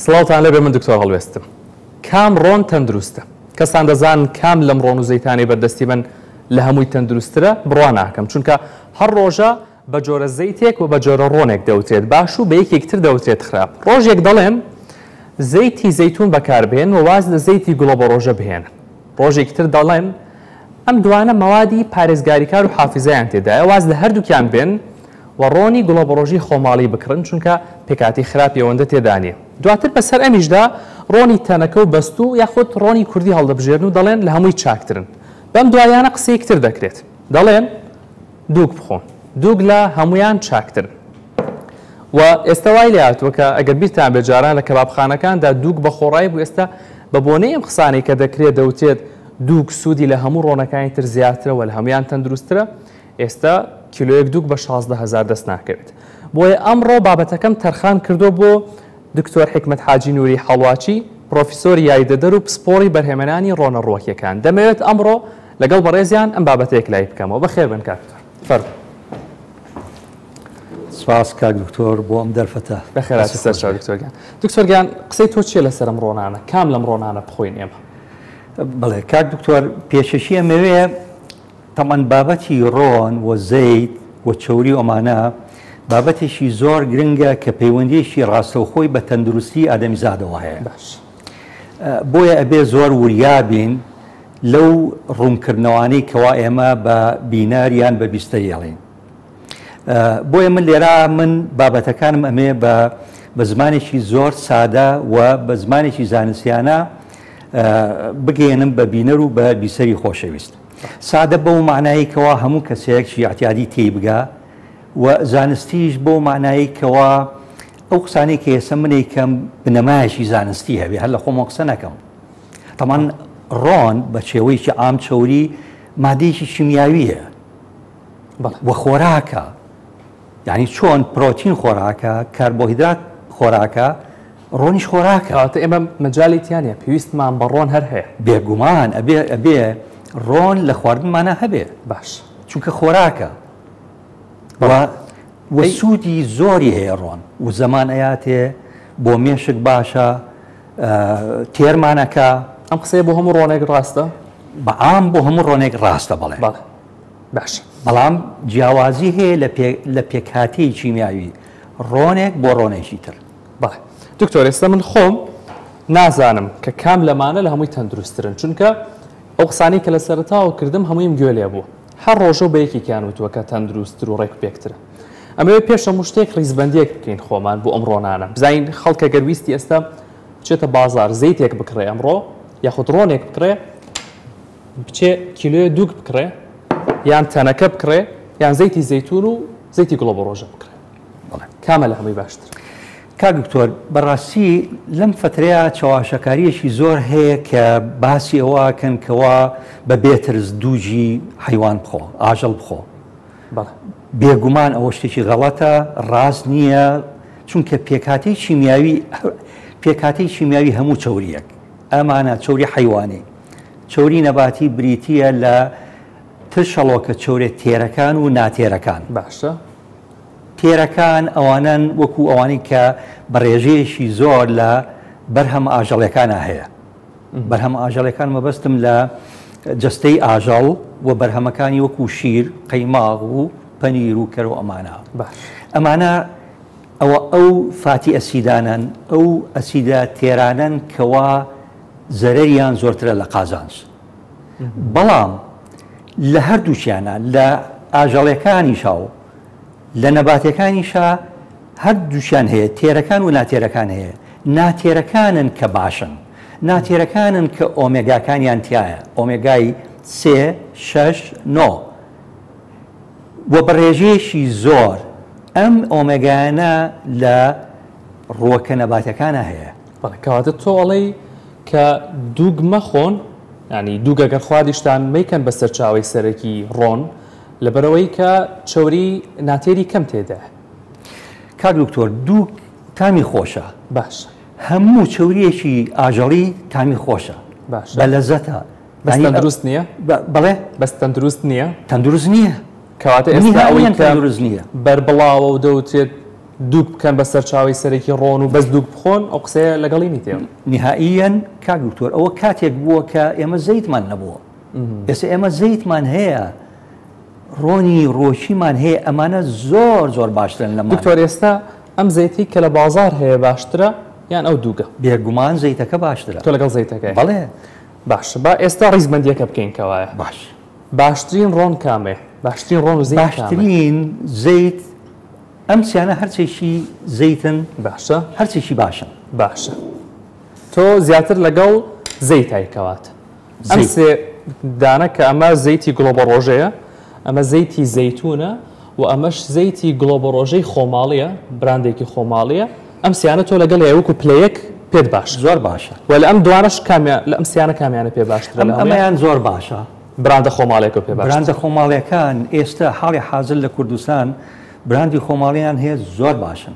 سڵاوتان لەبێ من دکتۆر هەڵوێستم. کام ڕۆن تەندروستە؟ کەسان دەزانن کام لەم ڕۆن و زەیتانی بەردەستی من لە هەمووی تەندروسترە بڕوا ناکەم، چونکە هەر ڕۆژە بە جۆرە زەیتێک و بە جۆرە ڕۆنێک دەوترێت باش و بە یەکێکتر دەوترێت خراپ. ڕۆژێک دەڵێن زەیتی زەیتون بەکاربێن و واز لە زەیتی گوڵە بە ڕۆژە بهێنن. ڕۆژێک تر دەڵێن ئەم دوانە مەوادی پارێزگاریکار و حافیزەیان تێدایە، واز لە هەردووکیان بێن و ڕۆنی گوڵە بە ڕۆژی خۆماڵی بکڕن، چونکە پێکاتی خراپی ئەوەندە تێدانێ. دواتر بەسەر ئەمیشدا ڕۆنی تەنەکە و بەست و یاخود ڕۆنی کوردی هەڵدەبژێرن و دەڵێن لە هەمووی چاکترن. بەم دوایانە قسەیەکتر دەکرێت، دەڵێن دووک بخۆن، دووک لە هەمویان چاکترن. و ئێستا وای لێ هاتووە کە ئەگەر بیرتان بێ جاران لە کەبابخانەکاندا دووک بە خۆڕایی بوو. ئێستا بە بۆنەی ئەم قسانەی کە دەکرێت دەوتێت دووک سوودی لە هەموو ڕۆنەکانی تر زیاترە و لە هەمویان تەندروسترە. ئێستا کیلۆیەک دووک بە 16,000 دەست ناکەوێت. بۆیە ئەمڕۆ بابەتەکەم تەرخان کردو بۆ دکتۆر حکمت حاجی نووری هەڵواچی، پرۆفیسۆری یاریدەدەر و پسپۆڕی بەرهێمەنانی ڕۆنە ڕووەکیەکان. دەمەوێت ئەمڕۆ لەگەڵ بەڕێزیان ئەم بابەتەیەک لای بکەمەوە. بەخێر بن کاکتۆر. فەرموو. سپاس کاک دکتۆر بۆ ئەم دەرفەتە. بەخێراتی سەرچاو دکتۆرگیان. دکتۆرگیان قسەی تۆ چیە لەسەر ئەم ڕۆنانە؟ کام لەم ڕۆنانە بخۆین ئێمە؟ بڵێ کاک دکتۆر، پێشەشی ئەمەوەیە تەمان بابەتی ڕۆن و زەیت و چەوری ئەمانە بابەتێکی زۆر گرنگە کە پەیوەندیشی ڕاستەوخۆی بە تەندروستی ئادەمیزادەوە هەیە. بۆیە ئەبێ زۆر وریابین لەو ڕوونکردنەوانەی کەوا ئێمە بە بیناریان بە بیستەیەڵین. بۆیە من لێرە من بابەتەکانم ئەمێ بە زمانێکی زۆر سادە و بە زمانێکی زانستیانە بگەێنم بە بینەر و بە بیسەری خۆشەویست. سادە بەو معنایی کەوا هەموو کەسێکی احتیاجی تێی بگا و زانستیش بۆ معنایی کەوا ئەو قسانەی کە ئێستا من یکەم بنەمایشی زانستی هەبێ، هەر لە خۆمە قسە نەکەم. تەمان ڕۆن بە شێوەیەکی عام چەوری مادەیەکی شیمیاویە و خۆراکە، یعنی چۆن پرۆتین خۆراکە، کاربۆهیدرات خۆراکە، ڕۆنیش خۆراکە. ئێمە مەجاڵی تیانە پێویستمان بە ڕۆن هەر هەیە. بێگومان ئەبێ ڕۆن لە خواردنمانە هەبێ، باش، چونکە خۆراکە و سوودی زۆری هەیە ڕۆن و زەمان ئەیاتێ بۆ مێشک باشە، تێرمانەکە. ئەم قسەیە بۆ هەموو ڕۆنێک ڕاستە؟ بەعام بۆ هەموو ڕۆنێک ڕاستە. بەڵێ باش، بەڵام جیاوازی هەیە لە پێکهاتەی چیمیاوی ڕۆنێک بۆ ڕۆنێکی تر. بەڵێ دکتۆر، ئێستا من خۆم نازانم کە کام لەمانە لە هەمووی تەندروستترن، چونکە ئەو قسانەی کە لە سەرەتاوە کردم هەموویم گوێ لێ بوو. هەر ڕۆژە بە یەکێکیان وتووە کە تەندروستتر و ڕێک پێکترە. ئەمەوێت پێش هەموو شتێک ڕیزبەندیەک بکەین خۆمان بۆ ئەم ڕۆنانە. بزانین خەڵکە گەرویستی ئێستا بچێتە بازار زەیتێک بکڕێ ئەمڕۆ، یاخود ڕۆنێک بکڕێ، بچێ کیلۆیە دووک بکڕێ، یان تەنەکە بکڕێ، یان زەیتی زەیتون و زەیتی گوڵە بە ڕۆژە بکڕێ. کامە لە هەمووی باشتر. کاک دکتۆر، بەڕاستی لەم فترەیە چاواشەکاریەکی زۆر هەیە کە باسی ئەوەکەن کەوا بە بێترس دووجی حیوان بخۆ، ئاژەڵ بخۆ. بێگومان ئەوە شتێکی غەڵەتە، ڕاست نییە، چونکە پێکهاتەی شیمیاوی هەموو چەوریەک ئەمانە چەوری حیوانی، چەوری نەباتی بریتیە لە تشەڵۆکە چەورێت تێرەکان و ناتێرەکان. باشە، تێرەکان ئەوانن وەکو ئەوانەی کە بەڕێژەیەشی زۆر لە بەرهەم ئاژەڵەکانە هەیە. بەرهەم ئاژەڵەکان مەبەستم لە جەستەی ئاژەڵ و بەرهەمەکانی وەکو شیر، قەیماغ و پەنیر و کەرە و ئەمانە ئەو فاتی ئەسیدانن، ئەو ئەسیدە تێرانن کەوا زەرەریان زۆرترە لە قازانج. بەڵام لە هەردووچیانە لە ئاژەڵەکانیشا و لە نەباتەکانیشا هەردووشیان هەیە، تێرەکان و ناتێرەکان هەیە. ناتێرەکانن کە باشن، ناتێرەکانن کە ئۆمێگاکانیان تایە، ئۆمێگای 3، 6، 9 و بەڕێژەیەشی زۆر ئەم ئۆمێگایانە لە ڕووەکە نەباتەکانە هەیە. کەواتە تۆ ئەڵێی کە دووگ مەخۆن، ینی دووگ ئەگەر خواردیشتان مەیکەن بە سەرچاوی سەرەکی ڕۆن لەبەرەوەی کە چەوری ناتێری کەم تێدا. کاک دکتۆر، دووگ تامی خۆشە. باش، هەموو چەوریەکی ئاژەڵی تامی خۆشە، بە لەزەتە. بەس تەندروست نییە؟ بەڵێ بەس تەندروست نییە؟ تەندروست نییە. کەواتە ئێستا ئەوەی تەندروست نییە، بەربڵاوە و دەوتێت دوک بکەن بەسەر چاوی سەرێکی ڕۆن و بەس دوک بخۆن ئەو قسەیە لەگەڵی نیتێ نهائیەن کاک دکتۆر ئەوە کاتێک بووە کە ئێمە زەیتمان نەبووە ئێستا ئێمە زەیتمان هەیە ڕۆنی ڕۆشیمان هەیە ئەمانە زۆر باشترن لەمان دکتۆر ئێستا ئەم زەیتی کە لە بازار هەیە باشترە یان ئەو دووگە بێگومان زەیتەکە باشترە تۆ لەگەڵ زەیتەکەی بەڵێ باش با ئێستا ڕیزبەندیەکە بکەین کەوایە باش باشترین ڕۆن کامێ باشترین ڕۆن و زەیت باشترین زەیت ئەم سیانە هەرچێکی زەیتن باشە هەرچێکی باشن باشە تۆ زیاتر لەگەڵ زەیتای کەواتە ئەم سێ دانە کە ئەمە زەیتی گڵۆبە ڕۆژەیە ئەمە زەیتی زەیتونە و ئەمەش زەیتی گڵۆبە ڕۆژەی خۆماڵیە براندێکی خۆماڵیە ئەم سیانە تۆ لەگەڵ یەوەکو پلەیەک پێت باش زۆر باشە و لە ئەم دوانەش لە ئەم سیانە کامیانە پێ باشترە ئەمەیان زۆر باشە براندە خۆماڵێکە پێ باش براندە خۆماڵیەکان ئێستا حاڵی حاضر لە کوردستان براندی خۆماڵیان هەیە زۆر باشن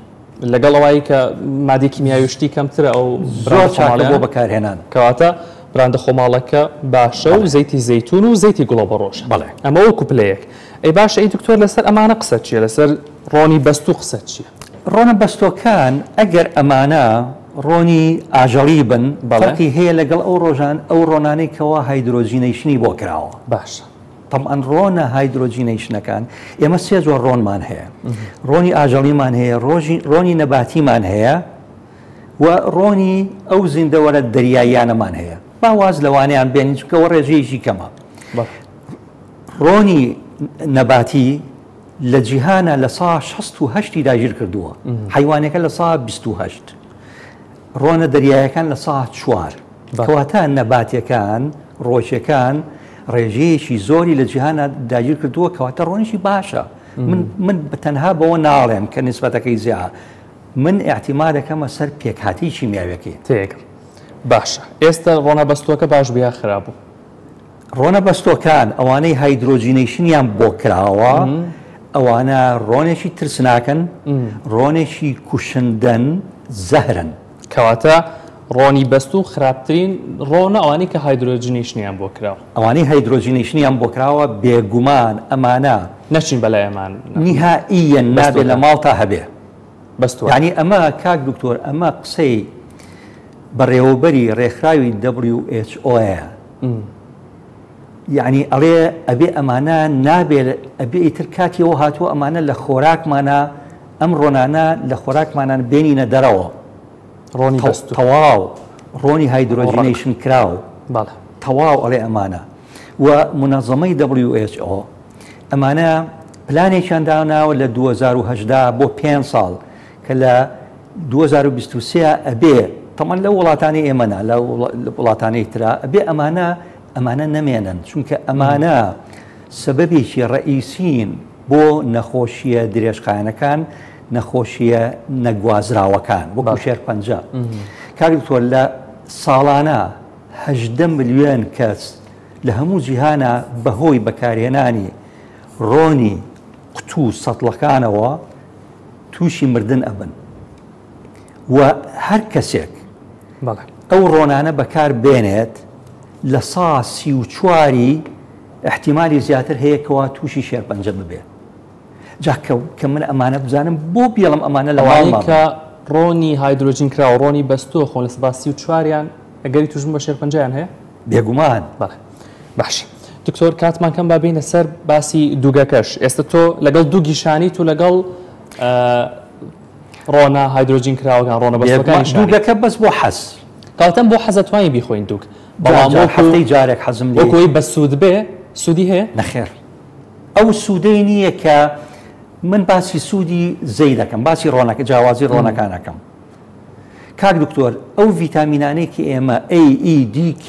لەگەڵ ئەوەی کە مادی کیمیاویشتی کەمترە ئەو زۆر چاکە بۆ بەکارهێنان کەواتە براندە خۆماڵەکە باشە و زەیتی زەیتون و زەیتی گوڵۆبە ڕۆژ بەڵێ ئەمە وەکو پلەیەک ئەی باشە ئەی دکتۆر لەسەر ئەمانە قسە چیە لەسەر ڕۆنی بەستوو قسە چییە ڕۆنە بەستۆکان ئەگەر ئەمانە ڕۆنی ئاژەڵی بن بەڵێ هەیە لەگەڵ ئەو ڕۆژان ئەو ڕۆنانەی کەوا هایدرۆجینەیشنی بۆ کراوە باشە طبعاً ڕۆنە هایدرۆجینەیشنەکان ئێمە سێ جۆر ڕۆنمان هەیە ڕۆنی ئاژەڵیمان هەیە ڕۆنی نەباتیمان هەیە و ڕۆنی ئەو زیندەوەرە دەریاییانەمان هەیە باواز لەوانیان بێنین چونکەوە ڕێژەیەکی کەمە ڕۆنی نەباتی لە جیهانە لە سا 68 داگیر کردووە حیوانەکە لە سا 28 ڕۆنە دەریایەکان لە سا 4 کەواتە نەباتیەکان ڕۆژەکان ڕێژەیەکی زۆری لە جیهانە داگیر کردووە کەواتە ڕۆنیشی باشە من بەتەنها بەوە ناڵێم کە نسبەتەکەی زیاد من احتیما دەکەمە سەر پێکهاتی کیمیاویەکەی تێگەم باشە ئێستا ڕۆنە بەستۆکە باش بیا خراپبوو ڕۆنە بەستۆکان ئەوانەی هایدرۆجینەیشنیان بۆ کراوە ئەوانە ڕۆنێکی ترسناکەن ڕۆنێکی کوشندەن زەهرن کەواتە ڕۆنی بەستوو خراپترین ڕۆنە ئەوانی کە هایدرۆجینیشنیان بۆ کراوە ئەوانەی هایدرۆجینەیشنیان بۆ کراوە بێگومان ئەمانە نەچین بەلایەمان نیهائیەن نابێت لە ماڵ تا هەبێ بەستووە یعنی ئەمە کاک دکتۆر ئەمە قسەی بەڕێوەبەری ڕێکخراوی WHO یعنی ئەڵێ ئەبێ ئەمانە نابێت ئەبێ ئیتر کاتیەوە هاتووە ئەمانە لە خۆراکمانە ئەم ڕۆنانە لە خۆراکمانان بێنینە دەرەوە ڕۆنی بەستوو تەواو ڕۆنی هایدرۆجینەیشن کراو تەواو ئەڵێ ئەمانە و منەظەمەی WHO ئەمانە پلانێکیان داناوە لە 2010 بۆ 5 ساڵ کە لە 2023 ئەبێ تەمان لە وڵاتانی ئێمەنا لە وڵاتانی ترا ئەبێ ئەمانە نەمێنن چونکە ئەمانە سەبەبێکی ڕئیسین بۆ نەخۆشیە درێژخایەنەکان نەخۆشیە نەگوازراوەکان وەکو شێرپەنجە کاک دکتۆر لە ساڵانە 18 ملیۆن کەس لە هەموو جیهانە بەهۆی بەکارهێنانی ڕۆنی قوتوو سەتڵەکانەوە تووشی مردن ئەبن و هەر کەسێک ئەو ڕۆنانە بەکار بێنێت لە سا 34 احتیمالی زیاتر هەیە کەوا تووشی شێرپەنجە ببێ کە من ئەمانە بزانم بۆ بێڵم ئەمانە لەوانەیە کە ڕۆنی هایدرۆجین کراوە ڕۆنی بەستووە خۆن لە سبا 34یان ئەگەری توژم بە شێرپەنجیان هەیە بێگومان باش دکتۆر کاتمان کەم با بینە سەر باسی دووگەکەش ئێستا تۆ لەگەڵ دوو گیشانیت و لەگەڵ ڕۆنە هایدرۆجین کراوەکان ڕۆنە بەستوەکان دووگەکە بەس بۆ حەز کاتەم بۆ حەزەتوانی بیخۆین دووک هەفتەی جارێک حەزم وەکۆی بە سوود بێ سوودی هەیە نەخێر ئەو سوودەی نییە کە من باسی سوودی زەی دەکەم باسی ڕۆنەکە جیاوازی ڕۆنەکانەکەم کاک دکتۆر ئەو ڤیتامینانەی کە ئێمە A, E, D, K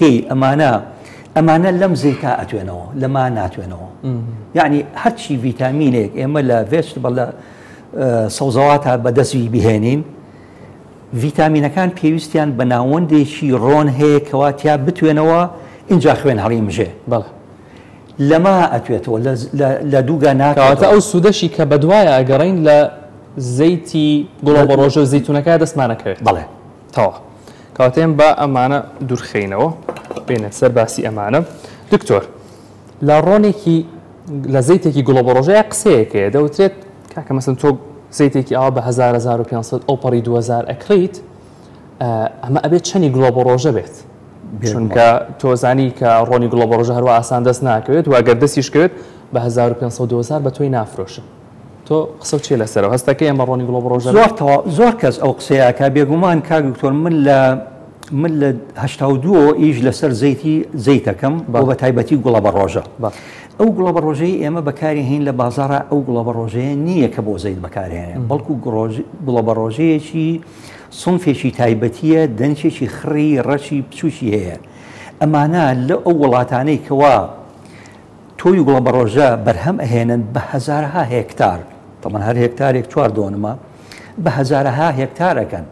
ئەمانە لەم زەیتا ئەتوێنەوە لەما ناتوێنەوە یعنی هەرچی ڤیتامینێک ئێمە لە ڤێجتبڵ لە سەوزەواتە بەدەستی بهێنین ڤیتامینەکان پێویستیان بە ناوەندێکی ڕۆن هەیە کەواتیا بتوێنەوە اینجا خوێن هەڵی مژێ لەما ئەتوێتەوە لە دووگە ناکەواتە ئەو سوودەشی کە بەدوایە ئەگەڕین لە زەیتی گوڵۆبە ڕۆژە و زەیتونەکە دەستمانەکەوێت بەڵێ تەوا کاتێن بە ئەمانە دوورخینەوە بێنێت سەر باسی ئەمانە دکتۆر لە ڕۆنێکی لە زەیتێکی گوڵۆبە ڕۆژەیە قسەیەکەیە دەوترێت کاکە مەسن تۆ زەیتێکی ئاوا بە 1500 ئەو پەڕی 2000 ئەکڕیت ئەمە ئەبێت چەندی گوڵە بۆ ڕۆژە بێت چونکە تۆزانی کە ڕۆنی گوڵە بۆ ڕۆژە هەروە ئاسان دەست ناکەوێت و ئەگەر دەستیش کرد بە 1500 2000 بە تۆی نافرۆشن تۆ قسە چێ لەسەرەوە هەستەکەی ئەمە ڕۆنی گوڵە بۆ ڕۆژە زۆر کەس ئەو قسەیەکە بێگومان کاک دکتۆر من لە 82 ئیش لەسەر زەیتەکەم بۆ بە تایبەتی گوڵە بە ڕۆژە ئەو گوڵە بە ڕۆژەی ئێمە بەکاری هین لە بازارە ئەو گوڵە بە ڕۆژەیە نییە کە بۆ زەیت بەکارهێنێ بەڵکو گوڵە بە ڕۆژەیەکی سنفێکی تایبەتیە دەنچێکی خڕی ڕەشی بچوشی هەیە ئەمانە لە ئەو وڵاتانەی کەوا تۆی گوڵە بە ڕۆژە بەرهەم ئەهێنن بە هەزارها هێکتار تەمان هەر هێکتارێک 4 دۆنمە بە هەزارها هێکتارەکەن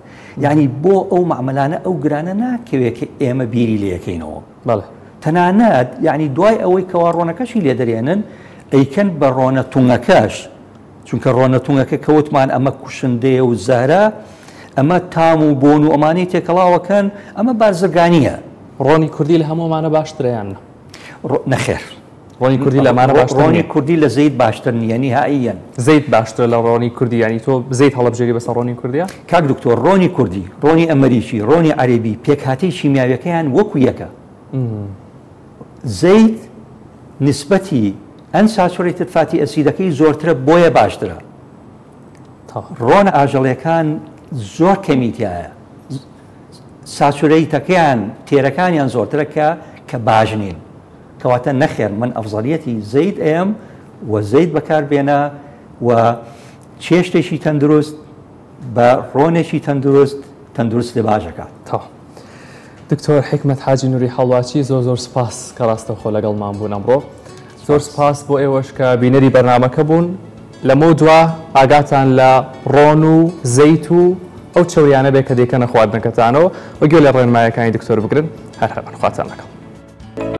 یعنی بۆ ئەو معاملانە ئەو گرانە ناکەوێت کە ئێمە بیری لەکەینەوە تەنانەت یعنی دوای ئەوەی کەوا ڕۆنەکەشی لێ دەرێنن ئەیکەن بە ڕۆنە توونەکەش چونکە ڕۆنە توونەکە کەوتمان ئەمە کوشندەیە و زارە ئەمە تام و بۆن و ئەمانەی تێکەڵاوەکەن ئەمە بارزگانیە ڕۆنی کوردی لە هەموومانە باشترەیان نەخێر ڕۆنی کوردی لەمانە باشتر ڕۆنی کوردی لە زەیت باشتر نیە نهائیەن زەیت باشتر لە ڕۆنی کوردی ینی تۆ زەیت هەڵەبژێری بەسەر ڕۆنی کوردیە کاک دکتۆر ڕۆنی کوردی ڕۆنی ئەمریکی ڕۆنی عەرەبی پێکهاتەی شیمیاویەکەیان وەکو یەکە زەیت نسبەتی ئەنساتوڕیتد فاتی ئەسیدەکەی زۆرترە بۆیە باشترە ڕۆنە ئاژەڵیەکان زۆر کەمیتیایە ساتوڕیتەکەیان تێرەکانیان زۆرترە کە باش نین کەواتە نەخێر من ئەفزەلیەتی زەیت ئەم و زەیت بەکاربێنە و چێشتێکی تەندروست بە ڕۆنێکی تەندروست لێ باشەکات دکتۆر حکمت حاجی نوری هەڵواچی زۆر سپاس کە ڕاستەوخۆ لەگەڵمان بوون ئەمڕۆ زۆر سپاس بۆ ئێوەش کە بینەری بەرنامەکە بوون لەمە دوا ئاگاتان لە ڕۆن و زەیت و ئەو چەوریانە بێ کە دێکەنە خواردنەکەتانەوە وەگوێ لە ڕێنمایەکانی دکتۆر بگرن هەر هەرمان خواتان لەگەڵ